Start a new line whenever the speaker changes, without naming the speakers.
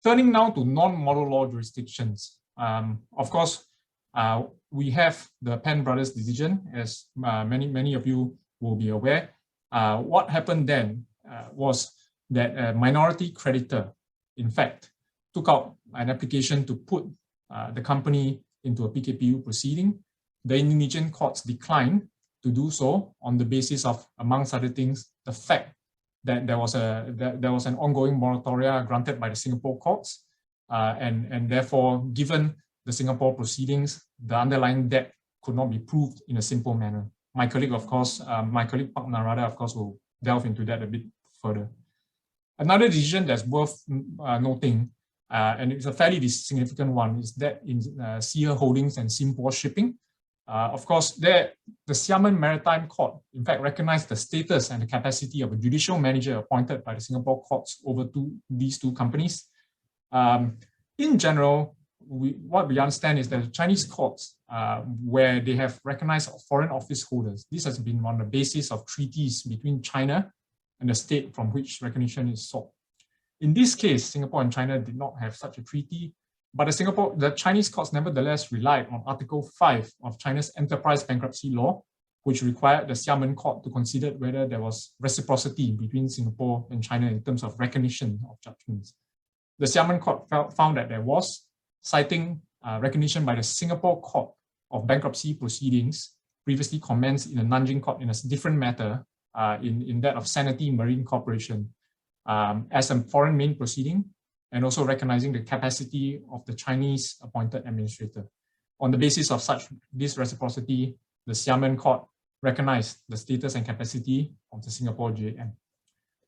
Turning now to non-model law jurisdictions. Of course, we have the Penn Brothers decision, as many of you will be aware. What happened then was that a minority creditor, in fact, took out an application to put the company into a PKPU proceeding. The Indonesian courts declined to do so on the basis of, amongst other things, the fact that there was an ongoing moratoria granted by the Singapore courts, and therefore, given the Singapore proceedings, the underlying debt could not be proved in a simple manner. My colleague, of course, Pak Narada, of course, will delve into that a bit further. Another decision that's worth noting, and it's a fairly significant one, is that in Sear Holdings and Simpor Shipping. Of course, the Xiamen Maritime Court, in fact, recognized the status and the capacity of a judicial manager appointed by the Singapore courts over these two companies. In general, what we understand is that the Chinese courts, where they have recognized foreign office holders, this has been on the basis of treaties between China and the state from which recognition is sought. In this case, Singapore and China did not have such a treaty, but the Chinese courts nevertheless relied on Article 5 of China's enterprise bankruptcy law, which required the Xiamen court to consider whether there was reciprocity between Singapore and China in terms of recognition of judgments. The Xiamen court found that there was, citing recognition by the Singapore Court of Bankruptcy Proceedings, previously commenced in the Nanjing court in a different matter, in that of Sanity Marine Corporation, as a foreign main proceeding, and also recognizing the capacity of the Chinese appointed administrator. On the basis of this reciprocity, the Xiamen court recognized the status and capacity of the Singapore JM.